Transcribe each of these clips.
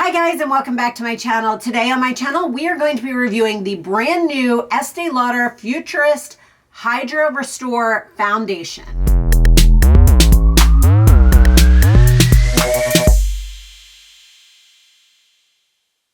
Hi guys, and welcome back to my channel. Today on my channel we are going to be reviewing the brand new Estee Lauder Futurist Hydra Restore Foundation.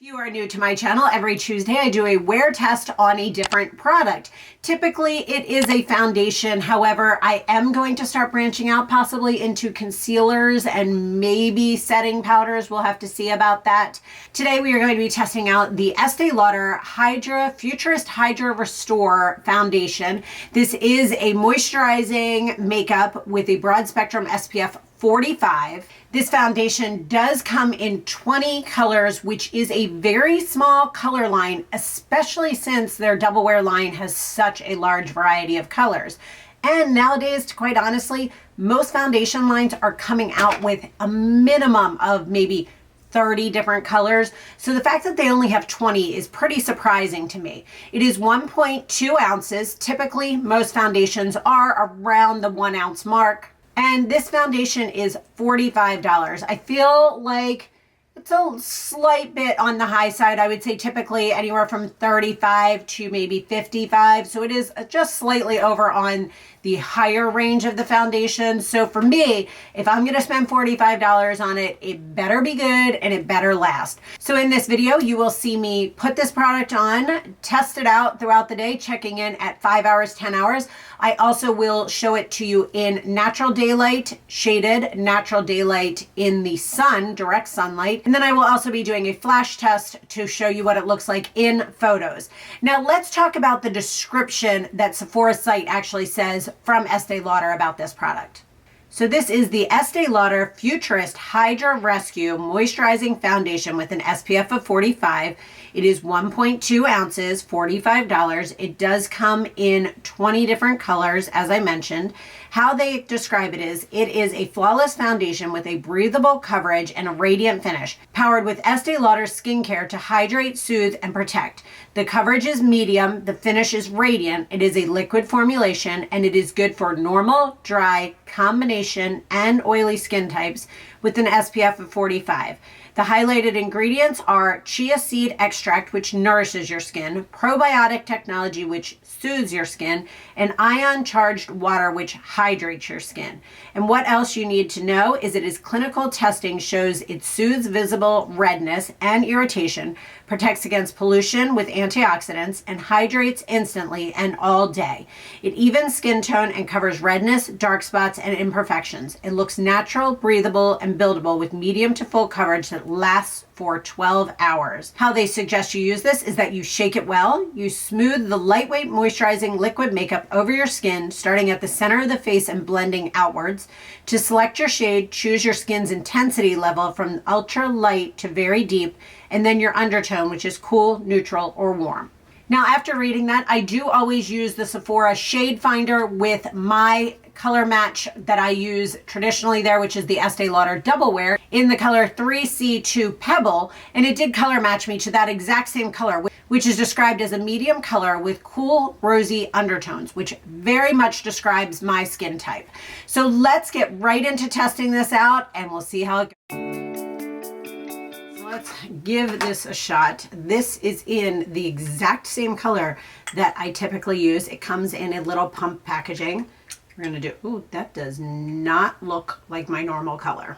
If you are new to my channel, every Tuesday I do a wear test on a different product. Typically it is a foundation. However, I am going to start branching out possibly into concealers and maybe setting powders. We'll have to see about that. Today we are going to be testing out the Estee Lauder Hydra Futurist Hydra Restore Foundation. This is a moisturizing makeup with a broad spectrum SPF 45. This foundation does come in 20 colors, which is a very small color line, especially since their double wear line has such a large variety of colors. And nowadays, quite honestly, most foundation lines are coming out with a minimum of maybe 30 different colors. So the fact that they only have 20 is pretty surprising to me. It is 1.2 ounces. Typically, most foundations are around the 1 ounce mark. And this foundation is $45. I feel like it's a slight bit on the high side. I would say typically anywhere from 35 to maybe 55. So it is just slightly over on the higher range of the foundation. So for me, if I'm going to spend $45 on it, it better be good and it better last. So in this video, you will see me put this product on, test it out throughout the day, checking in at 5 hours, 10 hours. I also will show it to you in natural daylight, shaded, natural daylight in the sun, direct sunlight. And then I will also be doing a flash test to show you what it looks like in photos. Now let's talk about the description that Sephora's site actually says from Estee Lauder about this product. So this is the Estee Lauder Futurist Hydra Rescue Moisturizing Foundation with an SPF of 45. It is 1.2 ounces, $45. It does come in 20 different colors, as I mentioned. How they describe it is a flawless foundation with a breathable coverage and a radiant finish, powered with Estee Lauder skincare to hydrate, soothe, and protect. The coverage is medium, the finish is radiant, it is a liquid formulation, and it is good for normal, dry, combination, and oily skin types with an SPF of 45. The highlighted ingredients are chia seed extract, which nourishes your skin, probiotic technology, which soothes your skin, and ion-charged water, which hydrates your skin. And what else you need to know is clinical testing shows it soothes visible redness and irritation, protects against pollution with antioxidants, and hydrates instantly and all day. It evens skin tone and covers redness, dark spots, and imperfections. It looks natural, breathable, and buildable with medium to full coverage that lasts for 12 hours. How they suggest you use this is that you shake it well, you smooth the lightweight moisturizing liquid makeup over your skin, starting at the center of the face and blending outwards. To select your shade, choose your skin's intensity level from ultra light to very deep, and then your undertone, which is cool, neutral, or warm. Now, after reading that, I do always use the Sephora shade finder with my color match that I use traditionally there, which is the Estee Lauder Double Wear in the color 3C2 Pebble, and it did color match me to that exact same color, which is described as a medium color with cool rosy undertones, which very much describes my skin type. So let's get right into testing this out and we'll see how it goes. So let's give this a shot. This is in the exact same color that I typically use. It comes in a little pump packaging. We're going to do, ooh, that does not look like my normal color.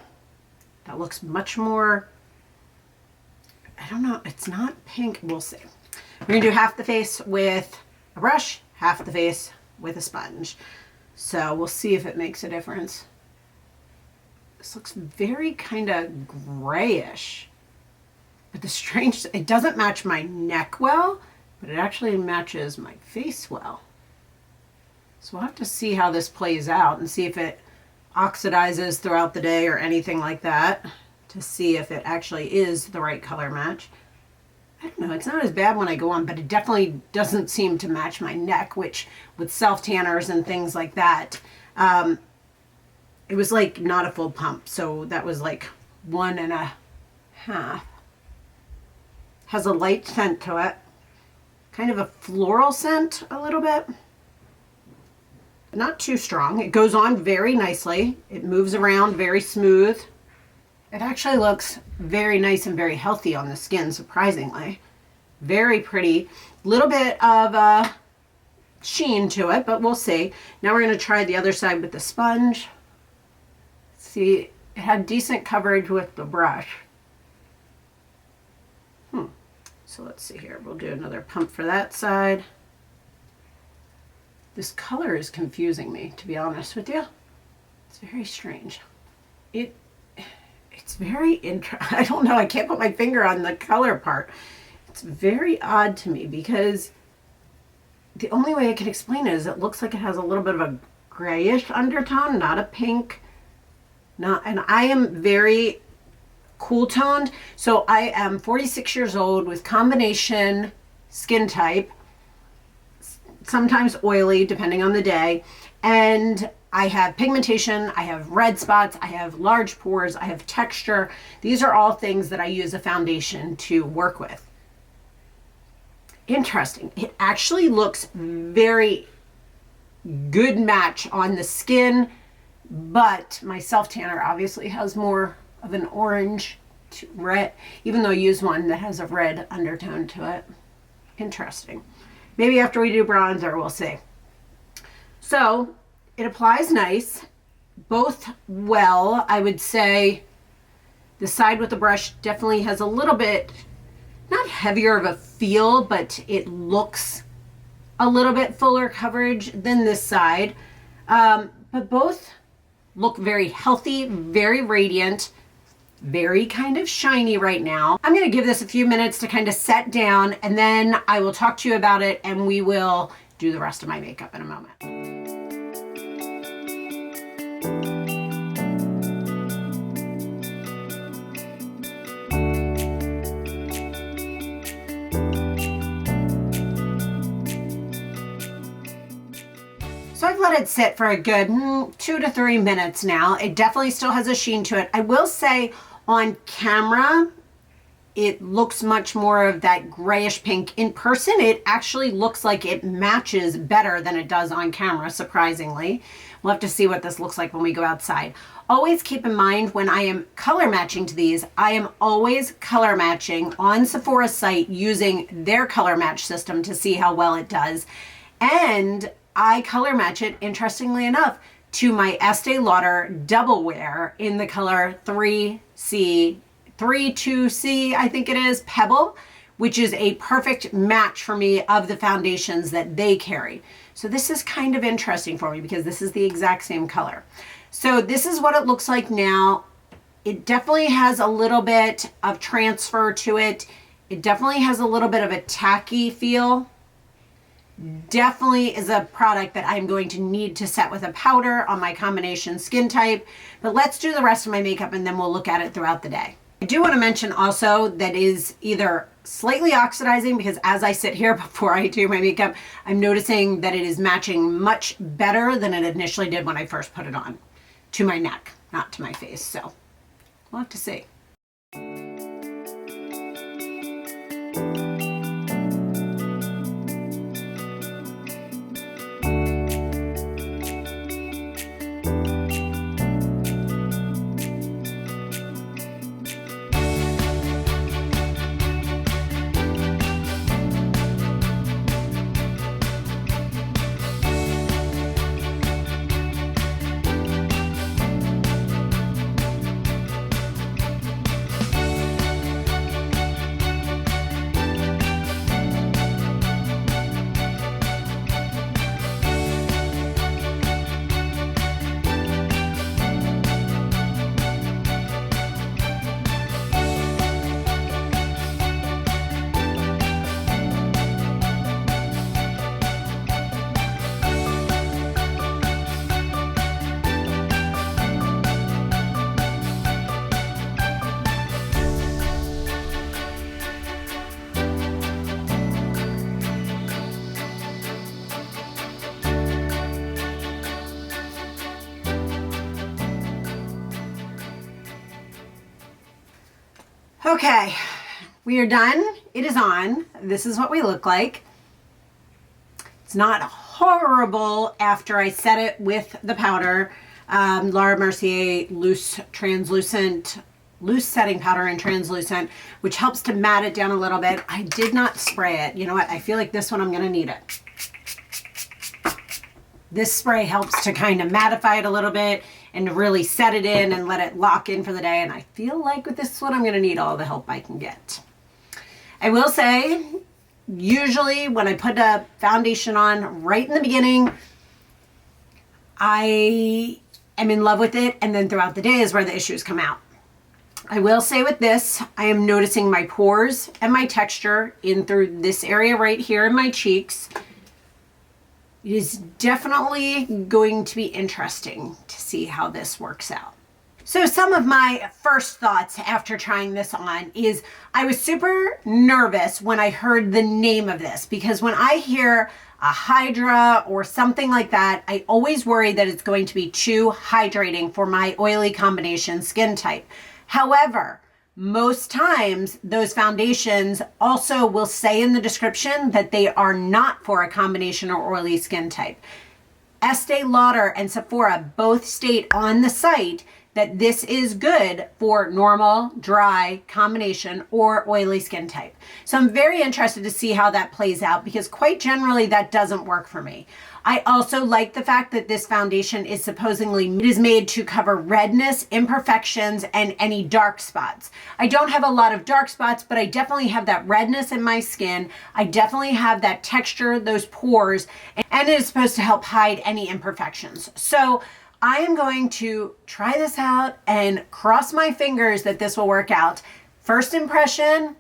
That looks much more, I don't know, it's not pink. We'll see. We're going to do half the face with a brush, half the face with a sponge. So we'll see if it makes a difference. This looks very kind of grayish. But the strange, it doesn't match my neck well, but it actually matches my face well. So we'll have to see how this plays out and see if it oxidizes throughout the day or anything like that to see if it actually is the right color match. I don't know, it's not as bad when I go on, but it definitely doesn't seem to match my neck, which with self-tanners and things like that, it was like not a full pump. So that was like 1.5. Has a light scent to it, kind of a floral scent a little bit. Not too strong. It goes on very nicely. It moves around very smooth. It actually looks very nice and very healthy on the skin, surprisingly. Very pretty. Little bit of sheen to it, but we'll see. Now we're going to try the other side with the sponge. See, it had decent coverage with the brush. So let's see here. We'll do another pump for that side. This color is confusing me, to be honest with you. It's very strange. It's very interesting. I don't know. I can't put my finger on the color part. It's very odd to me because the only way I can explain it is it looks like it has a little bit of a grayish undertone, not a pink. And I am very cool toned. So I am 46 years old with combination skin type, sometimes oily depending on the day. And I have pigmentation, I have red spots, I have large pores, I have texture. These are all things that I use a foundation to work with. Interesting. It actually looks very good match on the skin, but my self tanner obviously has more of an orange to red, even though I use one that has a red undertone to it. Interesting. Maybe after we do bronzer, we'll see. So it applies nice, both well. I would say the side with the brush definitely has a little bit, not heavier of a feel, but it looks a little bit fuller coverage than this side. But both look very healthy, very radiant, very kind of shiny right now. I'm going to give this a few minutes to kind of set down, and then I will talk to you about it and we will do the rest of my makeup in a moment. So I've let it sit for a good 2 to 3 minutes now. It definitely still has a sheen to it. I will say on camera, it looks much more of that grayish pink. In person, it actually looks like it matches better than it does on camera, surprisingly. We'll have to see what this looks like when we go outside. Always keep in mind when I am color matching to these, I am always color matching on Sephora's site using their color match system to see how well it does. And I color match it, interestingly enough, to my Estee Lauder Double Wear in the color 3C, 32C, I think it is, Pebble, which is a perfect match for me of the foundations that they carry. So this is kind of interesting for me because this is the exact same color. So this is what it looks like now. It definitely has a little bit of transfer to it. It definitely has a little bit of a tacky feel. Definitely is a product that I'm going to need to set with a powder on my combination skin type. But let's do the rest of my makeup and then we'll look at it throughout the day. I do want to mention also that is either slightly oxidizing because as I sit here before I do my makeup, I'm noticing that it is matching much better than it initially did when I first put it on to my neck, not to my face. So we'll have to see. Okay, we are done. It is on. This is what we look like. It's not horrible after I set it with the powder. Laura Mercier Loose Translucent loose setting powder in translucent, which helps to matte it down a little bit. I did not spray it. You know what? I feel like this one I'm gonna need it. This spray helps to kind of mattify it a little bit and to really set it in and let it lock in for the day. And I feel like with this one, I'm gonna need all the help I can get. I will say, usually when I put a foundation on right in the beginning, I am in love with it, and then throughout the day is where the issues come out. I will say with this, I am noticing my pores and my texture in through this area right here in my cheeks. It is definitely going to be interesting to see how this works out. So some of my first thoughts after trying this on is I was super nervous when I heard the name of this, because when I hear a Hydra or something like that, I always worry that it's going to be too hydrating for my oily combination skin type. However, most times those foundations also will say in the description that they are not for a combination or oily skin type. Estee Lauder and Sephora both state on the site that this is good for normal, dry, combination, or oily skin type. So I'm very interested to see how that plays out, because quite generally that doesn't work for me. I also like the fact that this foundation is supposedly made to cover redness, imperfections, and any dark spots. I don't have a lot of dark spots, but I definitely have that redness in my skin. I definitely have that texture, those pores, and it is supposed to help hide any imperfections. So I am going to try this out and cross my fingers that this will work out. First impression,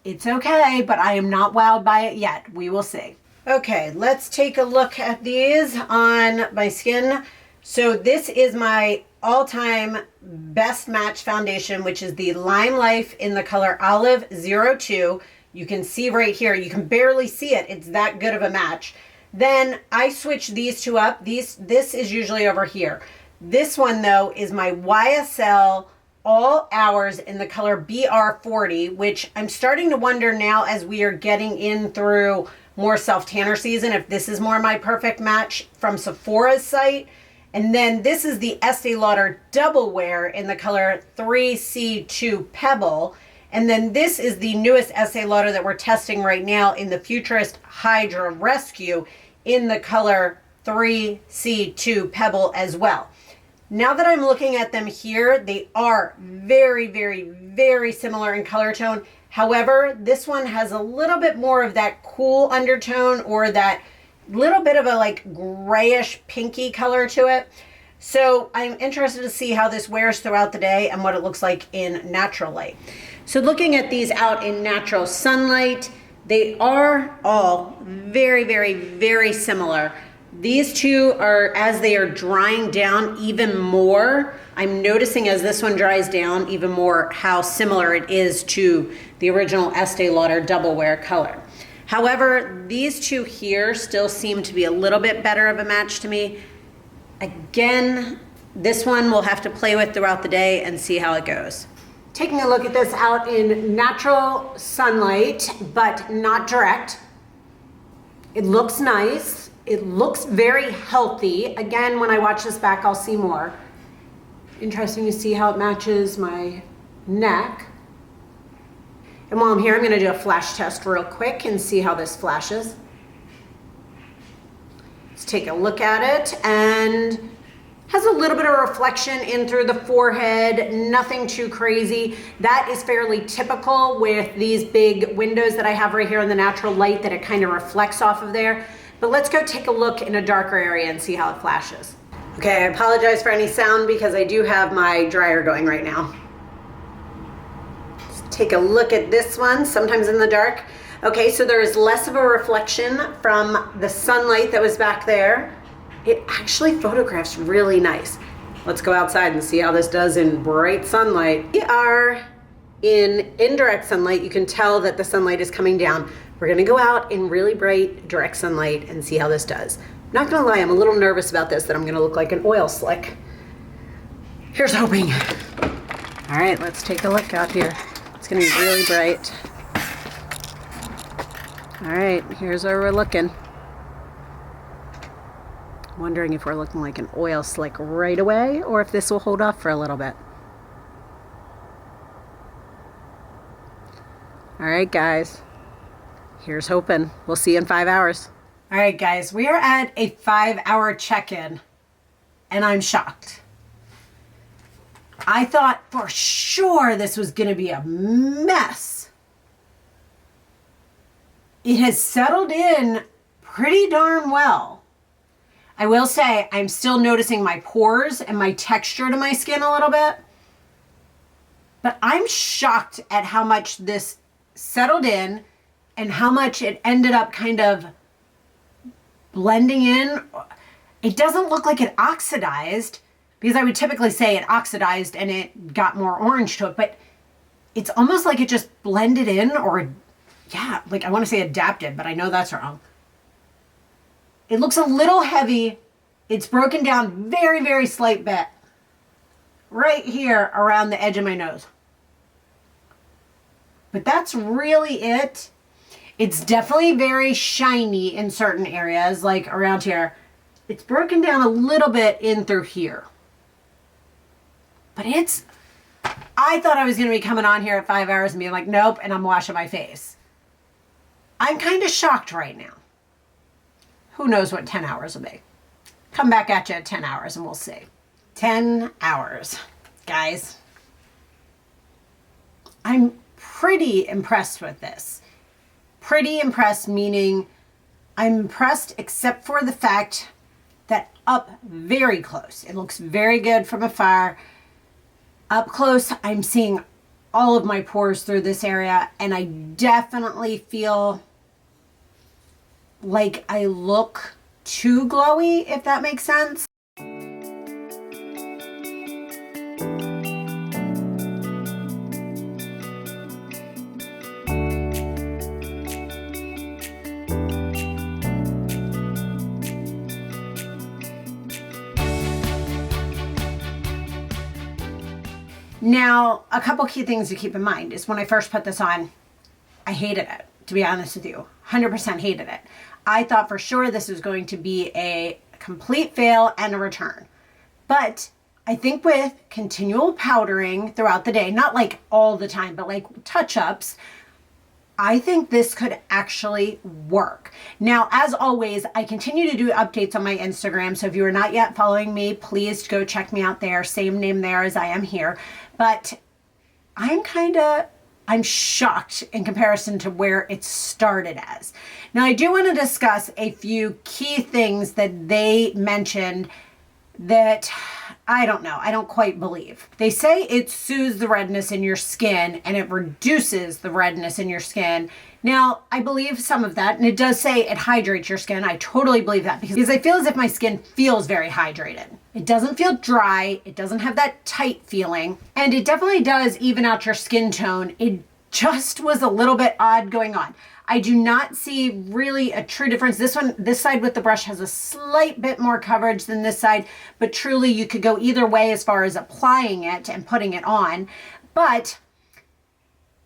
it's okay, but I am not wowed by it yet. We will see. Okay, let's take a look at these on my skin. So this is my all-time best match foundation, which is the Lime Life in the color Olive 02. You can see right here, you can barely see it. It's that good of a match. Then I switch these two up. This is usually over here. This one though is my YSL All Hours in the color BR40, which I'm starting to wonder now as we are getting in through more self-tanner season if this is more my perfect match from Sephora's site. And then this is the Estee Lauder Double Wear in the color 3C2 Pebble. And then this is the newest Estee Lauder that we're testing right now in the Futurist Hydra Rescue in the color 3C2 Pebble as well. Now that I'm looking at them here, they are very, very, very similar in color tone. However, this one has a little bit more of that cool undertone, or that little bit of a like grayish pinky color to it. So I'm interested to see how this wears throughout the day and what it looks like in natural light. So looking at these out in natural sunlight, they are all very, very, very similar. These two are, as they are drying down even more, I'm noticing as this one dries down even more how similar it is to the original Estee Lauder Double Wear color. However, these two here still seem to be a little bit better of a match to me. Again, this one we'll have to play with throughout the day and see how it goes. Taking a look at this out in natural sunlight, but not direct. It looks nice. It looks very healthy. Again, when I watch this back, I'll see more. Interesting to see how it matches my neck. And while I'm here, I'm gonna do a flash test real quick and see how this flashes. Let's take a look at it, and has a little bit of reflection in through the forehead, nothing too crazy. That is fairly typical with these big windows that I have right here in the natural light, that it kind of reflects off of there. But let's go take a look in a darker area and see how it flashes. Okay, I apologize for any sound because I do have my dryer going right now. Let's take a look at this one, sometimes in the dark. Okay, so there is less of a reflection from the sunlight that was back there. It actually photographs really nice. Let's go outside and see how this does in bright sunlight. We are in indirect sunlight. You can tell that the sunlight is coming down. We're gonna go out in really bright direct sunlight and see how this does. I'm not gonna lie, I'm a little nervous about this, that I'm gonna look like an oil slick. Here's hoping. All right, let's take a look out here. It's gonna be really bright. All right, here's where we're looking. Wondering if we're looking like an oil slick right away, or if this will hold off for a little bit. All right, guys. Here's hoping. We'll see you in 5 hours. All right, guys. We are at a 5-hour check-in, and I'm shocked. I thought for sure this was going to be a mess. It has settled in pretty darn well. I will say I'm still noticing my pores and my texture to my skin a little bit. But I'm shocked at how much this settled in and how much it ended up kind of blending in. It doesn't look like it oxidized, because I would typically say it oxidized and it got more orange to it, but it's almost like it just blended in, or yeah, like I want to say adapted, but I know that's wrong. It looks a little heavy. It's broken down very, very slight bit right here around the edge of my nose. But that's really it. It's definitely very shiny in certain areas, like around here. It's broken down a little bit in through here. But I thought I was going to be coming on here at 5 hours and being like, nope, and I'm washing my face. I'm kind of shocked right now. Who knows what 10 hours will be? Come back at you at 10 hours and we'll see. 10 hours, guys. I'm pretty impressed with this. Pretty impressed, meaning I'm impressed except for the fact that up very close, it looks very good from afar. Up close, I'm seeing all of my pores through this area, and I definitely feel like I look too glowy, if that makes sense. Now, a couple key things to keep in mind is when I first put this on, I hated it, to be honest with you. 100% hated it. I thought for sure this was going to be a complete fail and a return. But I think with continual powdering throughout the day, not like all the time, but like touch-ups, I think this could actually work. Now, as always, I continue to do updates on my Instagram. So if you are not yet following me, please go check me out there. Same name there as I am here. But I'm shocked in comparison to where it started as. Now, I do want to discuss a few key things that they mentioned that I don't know, I don't quite believe. They say it soothes the redness in your skin and it reduces the redness in your skin. Now, I believe some of that, and it does say it hydrates your skin. I totally believe that because I feel as if my skin feels very hydrated. It doesn't feel dry. It doesn't have that tight feeling, and it definitely does even out your skin tone. It just was a little bit odd going on. I do not see really a true difference. This side with the brush has a slight bit more coverage than this side, but truly you could go either way as far as applying it and putting it on. But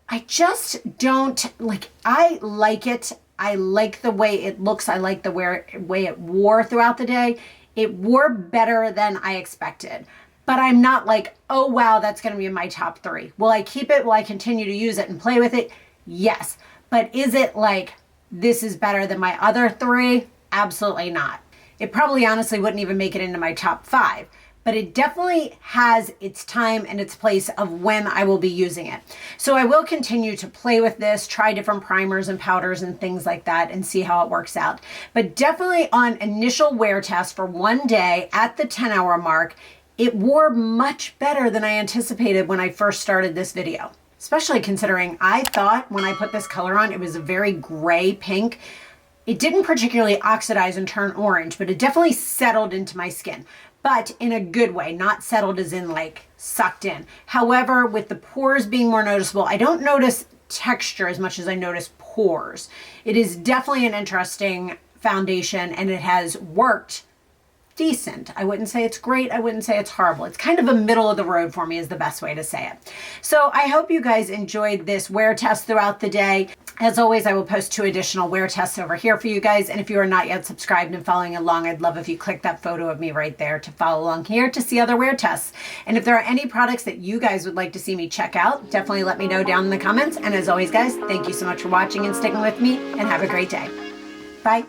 I just don't like, I like it. I like the way it looks. I like the way it wore throughout the day. It wore better than I expected. But I'm not like, oh wow, that's going to be in my top 3. Will I keep it? Will I continue to use it and play with it? Yes. But is it like, this is better than my other 3? Absolutely not. It probably honestly wouldn't even make it into my top 5. But it definitely has its time and its place of when I will be using it. So I will continue to play with this, try different primers and powders and things like that and see how it works out. But definitely on initial wear test for one day at the 10-hour mark, it wore much better than I anticipated when I first started this video. Especially considering I thought when I put this color on, it was a very gray pink. It didn't particularly oxidize and turn orange, but it definitely settled into my skin. But in a good way, not settled as in like sucked in. However, with the pores being more noticeable, I don't notice texture as much as I notice pores. It is definitely an interesting foundation and it has worked decent. I wouldn't say it's great. I wouldn't say it's horrible. It's kind of a middle of the road for me is the best way to say it. So I hope you guys enjoyed this wear test throughout the day. As always, I will post 2 additional wear tests over here for you guys. And if you are not yet subscribed and following along, I'd love if you click that photo of me right there to follow along here to see other wear tests. And if there are any products that you guys would like to see me check out, definitely let me know down in the comments. And as always, guys, thank you so much for watching and sticking with me, and have a great day. Bye.